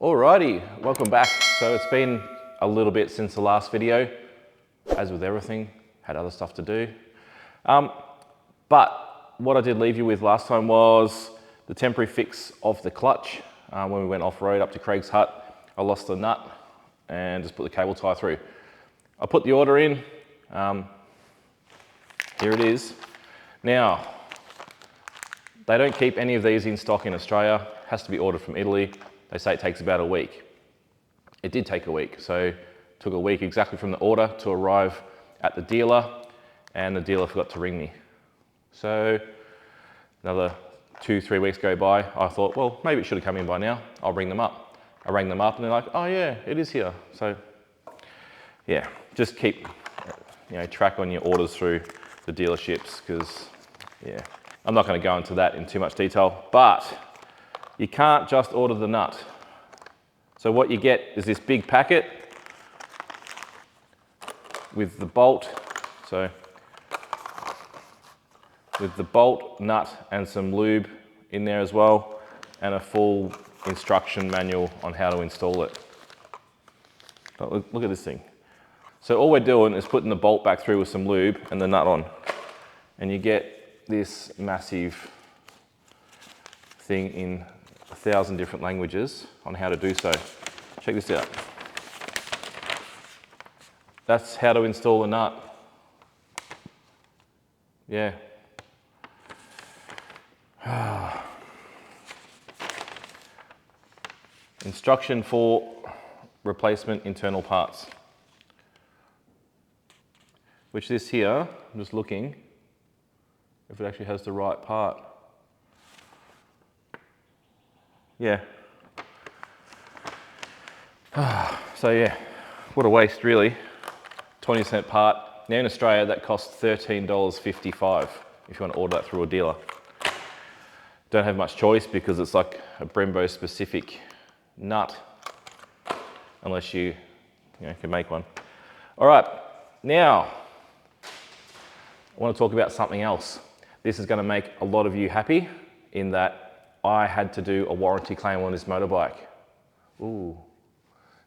Alrighty, welcome back. So it's been a little bit since the last video. As with everything, had other stuff to do. But what I did leave you with last time was the temporary fix of the clutch. When we went off-road up to Craig's hut, I lost the nut and just put the cable tie through. I put the order in. Here it is. Now, they don't keep any of these in stock in Australia. It has to be ordered from Italy. They say it takes about a week. It did take a week. So it took a week exactly from the order to arrive at the dealer, and the dealer forgot to ring me. So another 2-3 weeks go by. I thought, well, maybe it should have come in by now. I'll ring them up. I rang them up and they're like, oh yeah, it is here. So yeah, just keep track on your orders through the dealerships, because yeah, I'm not going to go into that in too much detail, but you can't just order the nut. So what you get is this big packet with the bolt. So with the bolt, nut, and some lube in there as well, and a full instruction manual on how to install it. Look at this thing. So all we're doing is putting the bolt back through with some lube and the nut on, and you get this massive thing in 1,000 different languages on how to do so. Check this out. That's how to install a nut. Yeah. Instruction for replacement internal parts. Which this here, I'm just looking if it actually has the right part. Yeah. So yeah, what a waste really. 20-cent part. Now in Australia that costs $13.55 if you want to order that through a dealer. Don't have much choice because it's like a Brembo specific nut, unless you can make one. All right, now I want to talk about something else. This is going to make a lot of you happy in that I had to do a warranty claim on this motorbike. Ooh.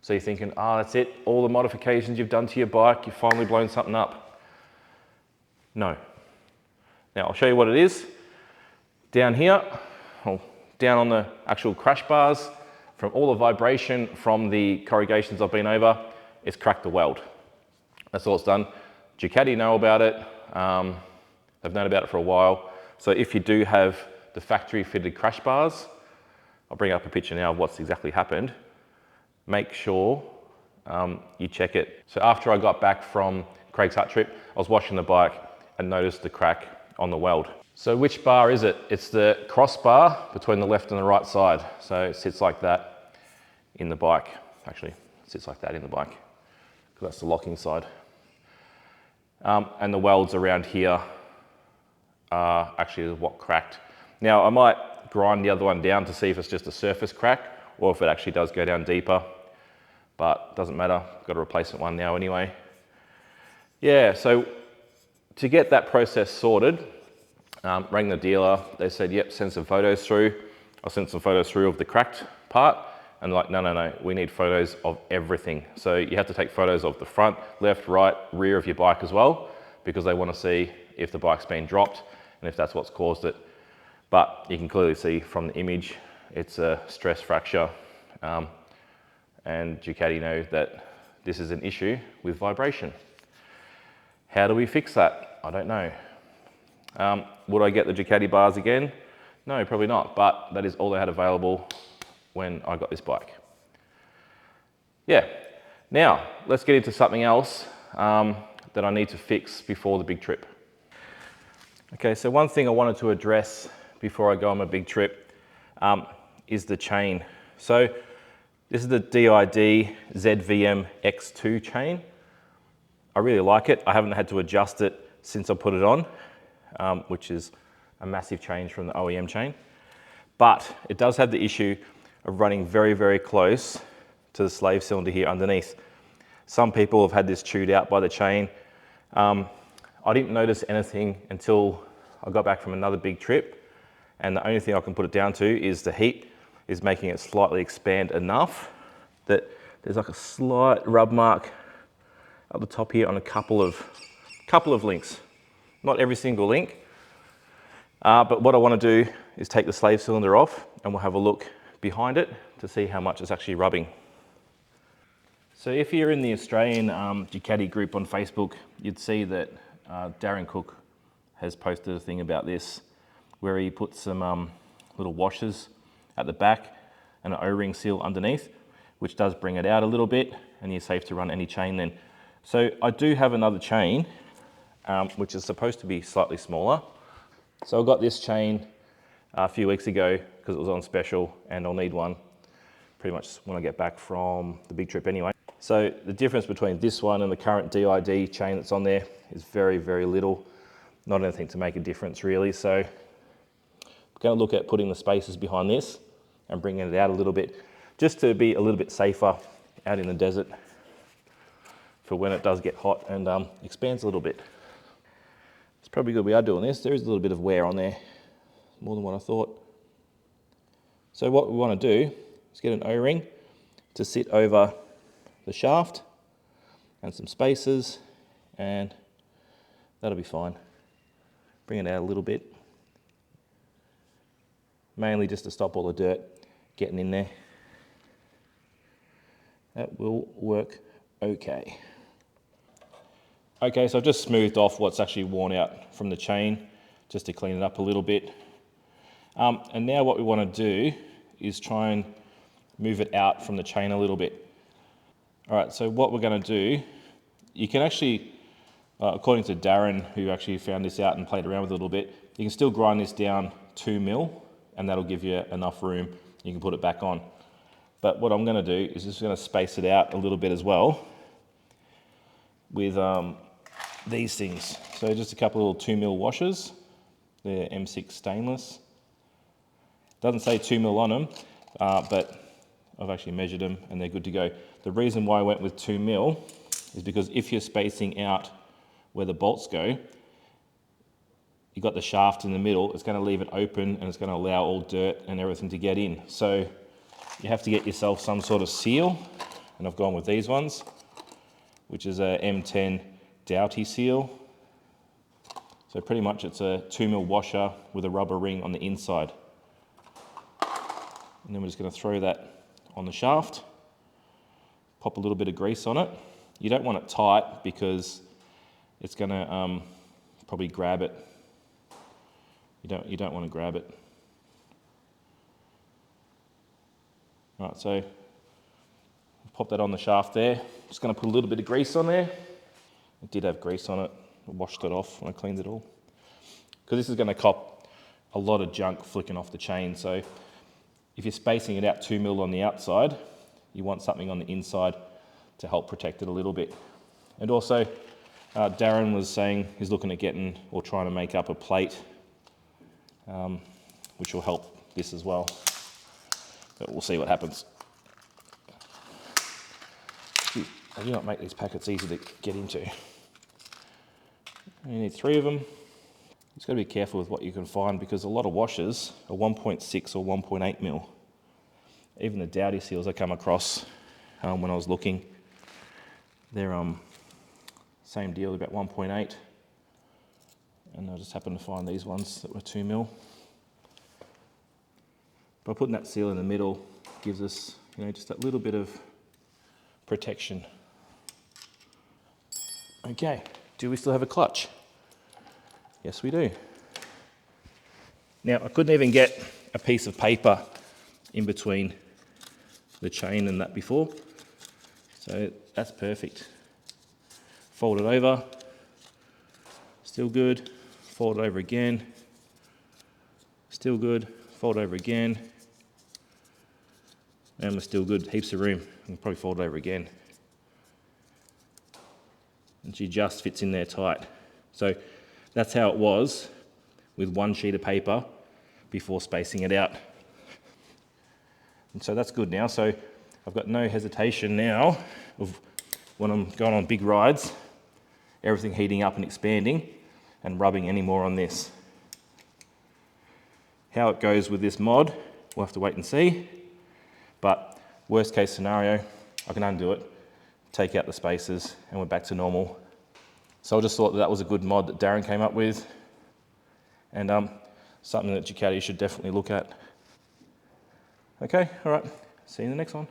So you're thinking, that's it, all the modifications you've done to your bike, you've finally blown something up. No. Now I'll show you what it is. Down here, down on the actual crash bars, from all the vibration from the corrugations I've been over, it's cracked the weld. That's all it's done. Ducati know about it. They've known about it for a while. So if you do have the factory fitted crash bars, I'll bring up a picture now of what's exactly happened. Make sure you check it. So after I got back from Craig's Hut trip, I was washing the bike and noticed the crack on the weld. So which bar is it? It's the crossbar between the left and the right side. So it sits like that in the bike. Actually, it sits like that in the bike, because that's the locking side. And the welds around here are actually what cracked. Now I might grind the other one down to see if it's just a surface crack or if it actually does go down deeper, but it doesn't matter. Got a replacement one now anyway. Yeah, so to get that process sorted, rang the dealer. They said, yep, send some photos through. I sent some photos through of the cracked part, and they're like, no, we need photos of everything. So you have to take photos of the front, left, right, rear of your bike as well, because they want to see if the bike's been dropped and if that's what's caused it. But you can clearly see from the image, it's a stress fracture. And Ducati know that this is an issue with vibration. How do we fix that? I don't know. Would I get the Ducati bars again? No, probably not, but that is all they had available when I got this bike. Yeah, now let's get into something else that I need to fix before the big trip. Okay, so one thing I wanted to address before I go on my big trip is the chain. So this is the DID ZVM X2 chain. I really like it. I haven't had to adjust it since I put it on, which is a massive change from the OEM chain. But it does have the issue of running very, very close to the slave cylinder here underneath. Some people have had this chewed out by the chain. I didn't notice anything until I got back from another big trip, and the only thing I can put it down to is the heat is making it slightly expand enough that there's like a slight rub mark up the top here on a couple of links. Not every single link, but what I want to do is take the slave cylinder off and we'll have a look behind it to see how much it's actually rubbing. So if you're in the Australian Ducati group on Facebook, you'd see that Darren Cook has posted a thing about this where he puts some little washers at the back and an O-ring seal underneath, which does bring it out a little bit and you're safe to run any chain then. So I do have another chain which is supposed to be slightly smaller. So I got this chain a few weeks ago because it was on special and I'll need one pretty much when I get back from the big trip anyway. So the difference between this one and the current DID chain that's on there is very, very little. Not anything to make a difference really. So we're going to look at putting the spacers behind this and bringing it out a little bit just to be a little bit safer out in the desert for when it does get hot and expands a little bit. It's probably good we are doing this. There is a little bit of wear on there, more than what I thought. So what we want to do is get an O-ring to sit over the shaft and some spacers, and that'll be fine. Bring it out a little bit, mainly just to stop all the dirt getting in there. That will work okay. Okay, so I've just smoothed off what's actually worn out from the chain just to clean it up a little bit. And now what we want to do is try and move it out from the chain a little bit. All right, so what we're going to do, you can actually, according to Darren, who actually found this out and played around with it a little bit, you can still grind this down 2 mil and that'll give you enough room. You can put it back on. But what I'm going to do is just going to space it out a little bit as well with these things. So just a couple of little 2 mil washers. They're M6 stainless. Doesn't say 2 mil on them, but I've actually measured them and they're good to go. The reason why I went with 2 mil is because if you're spacing out where the bolts go, you've got the shaft in the middle, it's going to leave it open and it's going to allow all dirt and everything to get in. So you have to get yourself some sort of seal, and I've gone with these ones, which is a M10 Doughty seal. So pretty much it's a 2 mil washer with a rubber ring on the inside. And then we're just going to throw that on the shaft, pop a little bit of grease on it. You don't want it tight because it's going to probably grab it. You don't want to grab it. All right, so pop that on the shaft there. Just going to put a little bit of grease on there. It did have grease on it. I washed it off when I cleaned it all. Because this is going to cop a lot of junk flicking off the chain. So if you're spacing it out 2 mil on the outside, you want something on the inside to help protect it a little bit. And also, Darren was saying he's looking at getting or trying to make up a plate, which will help this as well. But we'll see what happens. I do not make these packets easy to get into. You need 3 of them. Just got to be careful with what you can find because a lot of washers are 1.6 or 1.8 mil. Even the Doughty seals I come across when I was looking, they're same deal, about 1.8. And I just happened to find these ones that were 2 mil. By putting that seal in the middle gives us, just that little bit of protection. Okay, do we still have a clutch? Yes, we do. Now, I couldn't even get a piece of paper in between the chain and that before, so that's perfect. Fold it over, still good. Fold it over again, still good. Fold over again, and we're still good. Heaps of room. We'll probably fold it over again. And she just fits in there tight. So that's how it was with one sheet of paper before spacing it out. And so that's good now. So I've got no hesitation now of when I'm going on big rides, everything heating up and expanding and rubbing any more on this. How it goes with this mod, we'll have to wait and see. But worst case scenario, I can undo it, take out the spacers, and we're back to normal. So I just thought that was a good mod that Darren came up with, and something that Ducati should definitely look at. Okay, all right, see you in the next one.